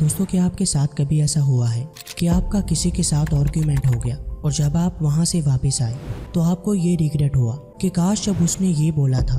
दोस्तों, क्या आपके साथ कभी ऐसा हुआ है कि आपका किसी के साथ आर्ग्यूमेंट हो गया और जब आप वहां से वापस आए तो आपको ये रिग्रेट हुआ कि काश जब उसने ये बोला था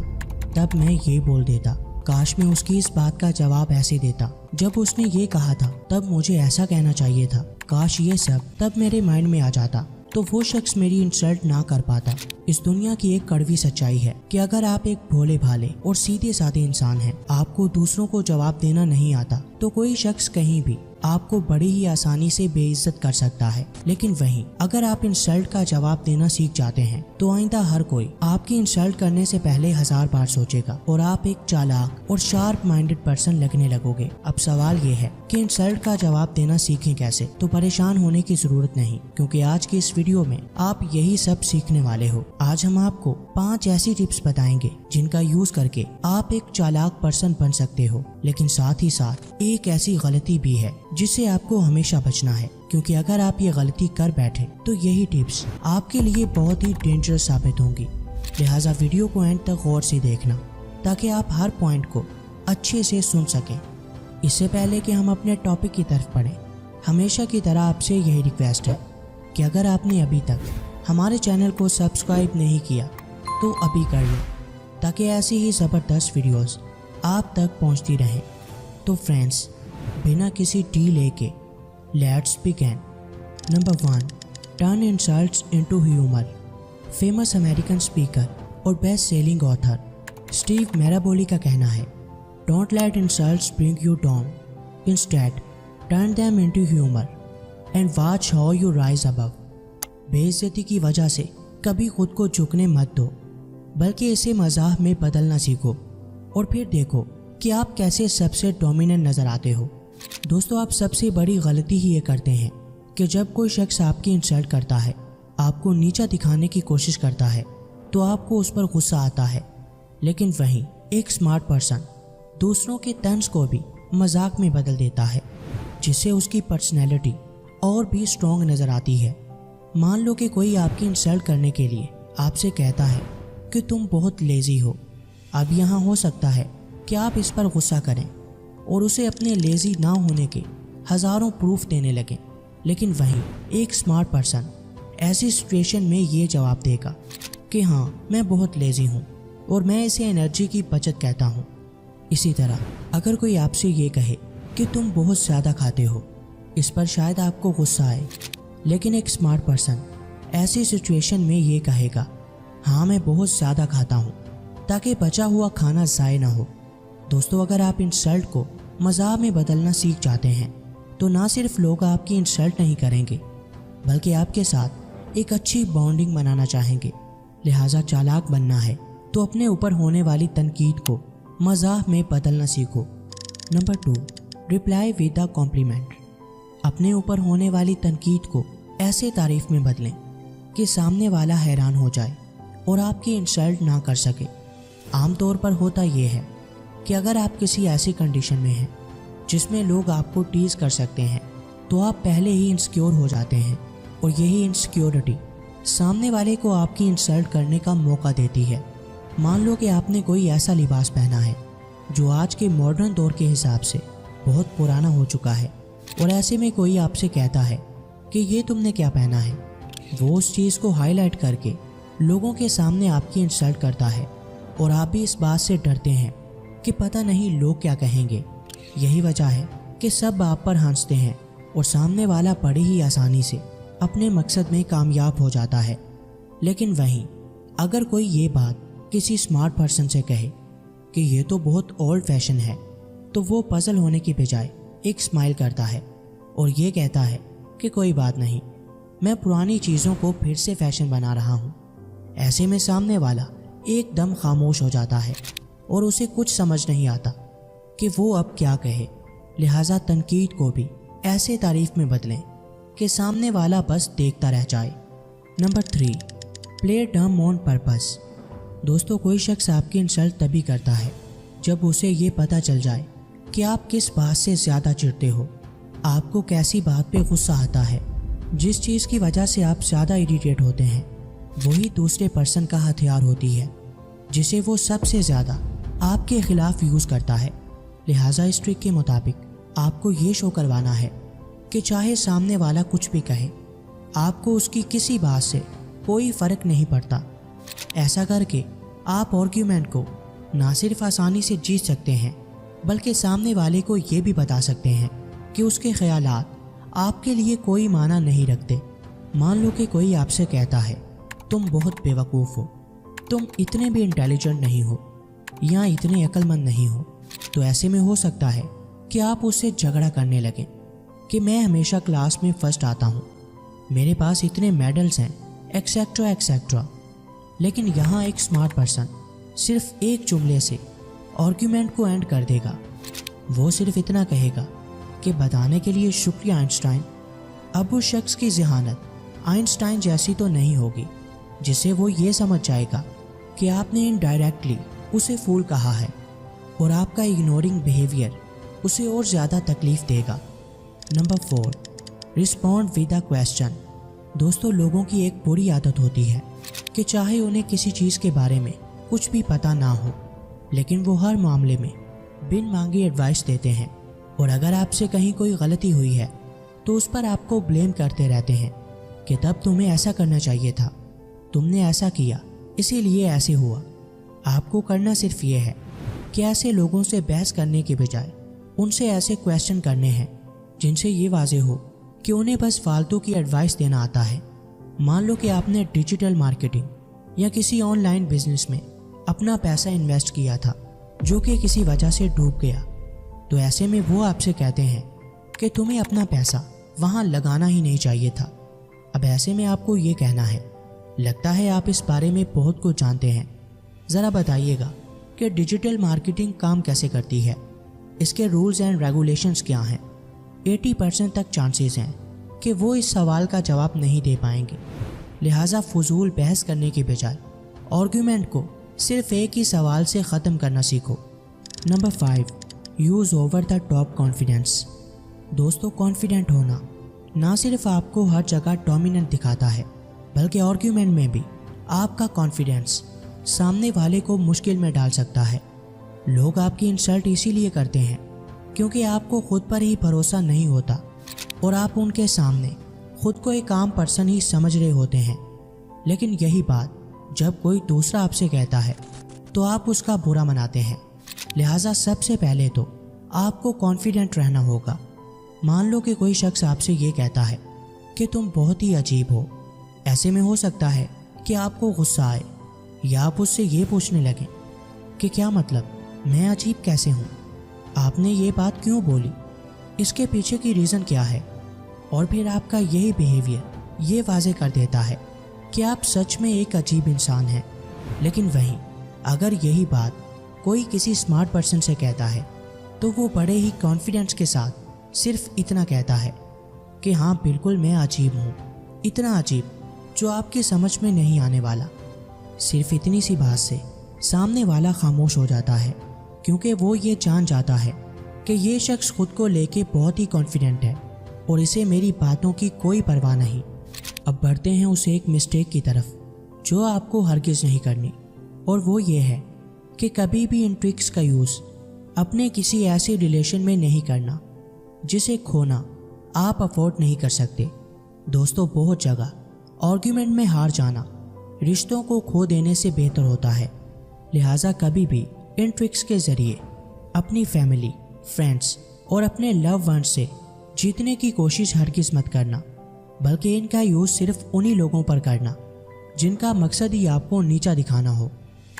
तब मैं ये बोल देता, काश मैं उसकी इस बात का जवाब ऐसे देता, जब उसने ये कहा था तब मुझे ऐसा कहना चाहिए था, काश ये सब तब मेरे माइंड में आ जाता तो वो शख्स मेरी इंसल्ट ना कर पाता। इस दुनिया की एक कड़वी सच्चाई है कि अगर आप एक भोले भाले और सीधे साधे इंसान हैं, आपको दूसरों को जवाब देना नहीं आता तो कोई शख्स कहीं भी आपको बड़ी ही आसानी से बेइज्जत कर सकता है। लेकिन वहीं अगर आप इंसल्ट का जवाब देना सीख जाते हैं तो आइंदा हर कोई आपकी इंसल्ट करने से पहले 1000 बार सोचेगा और आप एक चालाक और शार्प माइंडेड पर्सन लगने लगोगे। अब सवाल ये है कि इंसल्ट का जवाब देना सीखें कैसे? तो परेशान होने की जरूरत नहीं, क्योंकि आज की इस वीडियो में आप यही सब सीखने वाले हो। आज हम आपको 5 ऐसी टिप्स बताएंगे जिनका यूज करके आप एक चालाक पर्सन बन सकते हो। लेकिन साथ ही साथ एक ऐसी गलती भी है जिससे आपको हमेशा बचना है, क्योंकि अगर आप ये गलती कर बैठे तो यही टिप्स आपके लिए बहुत ही डेंजरस साबित होंगी। लिहाजा वीडियो को एंड तक गौर से देखना ताकि आप हर पॉइंट को अच्छे से सुन सकें। इससे पहले कि हम अपने टॉपिक की तरफ बढ़ें, हमेशा की तरह आपसे यही रिक्वेस्ट है कि अगर आपने अभी तक हमारे चैनल को सब्सक्राइब नहीं किया तो अभी कर लें, ताकि ऐसी ही ज़बरदस्त वीडियोस आप तक पहुंचती रहें। तो फ्रेंड्स, बिना किसी डीले के let's begin. Number 1, turn insults into humour. Famous American speaker और बेस्ट सेलिंग ऑथर स्टीव मैराबोली का कहना है, don't let insults bring you down, instead turn them into humour and watch how you rise above. बेइज्जती की वजह से कभी खुद को झुकने मत दो, बल्कि इसे मजाक में बदलना सीखो और फिर देखो कि आप कैसे सबसे डोमिनेंट नजर आते हो। दोस्तों, आप सबसे बड़ी गलती ही ये करते हैं कि जब कोई शख्स आपकी इंसल्ट करता है, आपको नीचा दिखाने की कोशिश करता है, तो आपको उस पर गुस्सा आता है। लेकिन वहीं एक स्मार्ट पर्सन दूसरों के तंज को भी मजाक में बदल देता है, जिससे उसकी पर्सनैलिटी और भी स्ट्रॉन्ग नजर आती है। मान लो कि कोई आपकी इंसल्ट करने के लिए आपसे कहता है कि तुम बहुत लेजी हो। अब यहाँ हो सकता है कि आप इस पर गुस्सा करें और उसे अपने लेजी ना होने के हज़ारों प्रूफ देने लगें। लेकिन वहीं एक स्मार्ट पर्सन ऐसी सिचुएशन में ये जवाब देगा कि हाँ, मैं बहुत लेजी हूँ और मैं इसे एनर्जी की बचत कहता हूँ। इसी तरह अगर कोई आपसे ये कहे कि तुम बहुत ज़्यादा खाते हो, इस पर शायद आपको गुस्सा आए, लेकिन एक स्मार्ट पर्सन ऐसी सिचुएशन में ये कहेगा, हाँ, मैं बहुत ज़्यादा खाता हूँ, ताकि बचा हुआ खाना ज़ाय ना हो। दोस्तों, अगर आप इंसल्ट को मजाक में बदलना सीख जाते हैं तो ना सिर्फ लोग आपकी इंसल्ट नहीं करेंगे, बल्कि आपके साथ एक अच्छी बॉन्डिंग बनाना चाहेंगे। लिहाजा चालाक बनना है तो अपने ऊपर होने वाली तनकीद को मजाक में बदलना सीखो। Number 2, reply with a compliment. अपने ऊपर होने वाली तनकीद को ऐसे तारीफ में बदलें कि सामने वाला हैरान हो जाए और आपकी इंसल्ट ना कर सके। आमतौर पर होता यह है कि अगर आप किसी ऐसी कंडीशन में हैं जिसमें लोग आपको टीज कर सकते हैं, तो आप पहले ही इनसिक्योर हो जाते हैं और यही इनसिक्योरिटी सामने वाले को आपकी इंसल्ट करने का मौका देती है। मान लो कि आपने कोई ऐसा लिबास पहना है जो आज के मॉडर्न दौर के हिसाब से बहुत पुराना हो चुका है, और ऐसे में कोई आपसे कहता है कि ये तुमने क्या पहना है। वो उस चीज़ को हाईलाइट करके लोगों के सामने आपकी इंसल्ट करता है और आप भी इस बात से डरते हैं कि पता नहीं लोग क्या कहेंगे। यही वजह है कि सब आप पर हंसते हैं और सामने वाला बड़ी ही आसानी से अपने मकसद में कामयाब हो जाता है। लेकिन वहीं अगर कोई ये बात किसी स्मार्ट पर्सन से कहे कि ये तो बहुत ओल्ड फैशन है, तो वो पजल होने की बजाय एक स्माइल करता है और ये कहता है कि कोई बात नहीं, मैं पुरानी चीज़ों को फिर से फैशन बना रहा हूँ। ऐसे में सामने वाला एकदम खामोश हो जाता है और उसे कुछ समझ नहीं आता कि वो अब क्या कहे। लिहाजा तनकीद को भी ऐसे तारीफ में बदलें कि सामने वाला बस देखता रह जाए। नंबर 3, प्ले डम ऑन पर्पस। दोस्तों, कोई शख्स आपकी इंसल्ट तभी करता है जब उसे ये पता चल जाए कि आप किस बात से ज़्यादा चिढ़ते हो, आपको कैसी बात पे गुस्सा आता है। जिस चीज़ की वजह से आप ज़्यादा इरिटेट होते हैं, वही दूसरे पर्सन का हथियार होती है, जिसे वो सबसे ज़्यादा आपके खिलाफ यूज़ करता है। लिहाजा इस ट्रिक के मुताबिक آپ کو یہ شو کروانا ہے کہ چاہے سامنے والا کچھ بھی کہے، آپ کو اس کی کسی بات سے کوئی فرق نہیں پڑتا۔ ایسا کر کے آپ آرگیومنٹ کو نہ صرف آسانی سے جیت سکتے ہیں بلکہ سامنے والے کو یہ بھی بتا سکتے ہیں کہ اس کے خیالات آپ کے لیے کوئی معنی نہیں رکھتے۔ مان لو کہ کوئی آپ سے کہتا ہے تم بہت بے وقوف ہو، تم اتنے بھی انٹیلیجنٹ نہیں ہو یا اتنے عقل مند نہیں ہو، تو ایسے میں ہو سکتا ہے کہ آپ اس سے جھگڑا کرنے لگیں کہ میں ہمیشہ کلاس میں فرسٹ آتا ہوں، میرے پاس اتنے میڈلز ہیں، ایکسیکٹرا ایکسیکٹرا۔ لیکن یہاں ایک سمارٹ پرسن صرف ایک جملے سے آرگیومنٹ کو اینڈ کر دے گا۔ وہ صرف اتنا کہے گا کہ بتانے کے لیے شکریہ آئنسٹائن۔ اب اس شخص کی ذہانت آئنسٹائن جیسی تو نہیں ہوگی جس سے وہ یہ سمجھ جائے گا کہ آپ نے انڈائریکٹلی اسے فول کہا ہے، اور آپ کا اگنورنگ بیہیویئر اسے اور زیادہ تکلیف دے گا۔ Number 4، respond with a question. دوستو، لوگوں کی ایک بری عادت ہوتی ہے کہ چاہے انہیں کسی چیز کے بارے میں کچھ بھی پتہ نہ ہو، لیکن وہ ہر معاملے میں بن مانگے ایڈوائس دیتے ہیں، اور اگر آپ سے کہیں کوئی غلطی ہوئی ہے تو اس پر آپ کو بلیم کرتے رہتے ہیں کہ تب تمہیں ایسا کرنا چاہیے تھا، تم نے ایسا کیا اسی لیے ایسے ہوا۔ آپ کو کرنا صرف یہ ہے کہ ایسے لوگوں سے بحث کرنے کے بجائے ان سے ایسے کویسچن کرنے ہیں جن سے یہ واضح ہو کہ انہیں بس فالتو کی ایڈوائس دینا آتا ہے۔ مان لو کہ آپ نے ڈیجیٹل مارکیٹنگ یا کسی آن لائن بزنس میں اپنا پیسہ انویسٹ کیا تھا جو کہ کسی وجہ سے ڈوب گیا، تو ایسے میں وہ آپ سے کہتے ہیں کہ تمہیں اپنا پیسہ وہاں لگانا ہی نہیں چاہیے تھا۔ اب ایسے میں آپ کو یہ کہنا ہے، لگتا ہے آپ اس بارے میں بہت کچھ جانتے ہیں، ذرا بتائیے گا کہ ڈیجیٹل مارکیٹنگ کام کیسے کرتی ہے، اس کے رولز اینڈ ریگولیشنز کیا ہیں۔ 80% تک چانسز ہیں کہ وہ اس سوال کا جواب نہیں دے پائیں گے، لہٰذا فضول بحث کرنے کے بجائے آرگیومنٹ کو صرف ایک ہی سوال سے ختم کرنا سیکھو۔ Number 5، use over the top confidence. دوستو، کانفیڈنٹ ہونا نہ صرف آپ کو ہر جگہ ڈومیننٹ دکھاتا ہے بلکہ آرگیومنٹ میں بھی آپ کا کانفیڈنس سامنے والے کو مشکل میں ڈال سکتا ہے۔ لوگ آپ کی انسلٹ اسی لیے کرتے ہیں کیونکہ آپ کو خود پر ہی بھروسہ نہیں ہوتا اور آپ ان کے سامنے خود کو ایک عام پرسن ہی سمجھ رہے ہوتے ہیں۔ لیکن یہی بات جب کوئی دوسرا آپ سے کہتا ہے تو آپ اس کا برا مناتے ہیں، لہٰذا سب سے پہلے تو آپ کو کانفیڈنٹ رہنا ہوگا۔ مان لو کہ کوئی شخص آپ سے یہ کہتا ہے کہ تم بہت ہی عجیب ہو، ایسے میں ہو سکتا ہے کہ آپ کو غصہ آئے یا آپ اس سے یہ پوچھنے لگیں کہ کیا مطلب، میں عجیب کیسے ہوں، آپ نے یہ بات کیوں بولی، اس کے پیچھے کی ریزن کیا ہے؟ اور پھر آپ کا یہی بیہیویئر یہ واضح کر دیتا ہے کہ آپ سچ میں ایک عجیب انسان ہیں۔ لیکن وہیں اگر یہی بات کوئی کسی اسمارٹ پرسن سے کہتا ہے تو وہ بڑے ہی کانفیڈنس کے ساتھ صرف اتنا کہتا ہے کہ ہاں بالکل میں عجیب ہوں، اتنا عجیب جو آپ کی سمجھ میں نہیں آنے والا۔ صرف اتنی سی بات سے سامنے والا خاموش ہو جاتا ہے کیونکہ وہ یہ جان جاتا ہے کہ یہ شخص خود کو لے کے بہت ہی کانفیڈنٹ ہے اور اسے میری باتوں کی کوئی پرواہ نہیں۔ اب بڑھتے ہیں اس ایک مسٹیک کی طرف جو آپ کو ہرگز نہیں کرنی، اور وہ یہ ہے کہ کبھی بھی ان ٹرکس کا یوز اپنے کسی ایسے ریلیشن میں نہیں کرنا جسے کھونا آپ افورڈ نہیں کر سکتے۔ دوستو، بہت جگہ آرگیومنٹ میں ہار جانا رشتوں کو کھو دینے سے بہتر ہوتا ہے، لہٰذا کبھی بھی ان ٹرکس کے ذریعے اپنی فیملی، فرینڈس اور اپنے لو ونس سے جیتنے کی کوشش ہرگز مت کرنا، بلکہ ان کا یوز صرف انہی لوگوں پر کرنا جن کا مقصد ہی آپ کو نیچا دکھانا ہو۔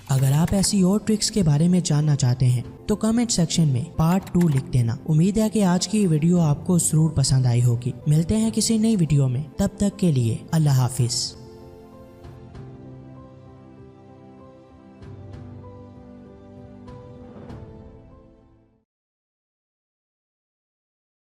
اگر آپ ایسی اور ٹرکس کے بارے میں جاننا چاہتے ہیں تو کمنٹ سیکشن میں پارٹ 2 لکھ دینا۔ امید ہے کہ آج کی ویڈیو آپ کو ضرور پسند آئی ہوگی۔ ملتے ہیں کسی نئی ویڈیو میں، تب تک کے لیے اللہ حافظ۔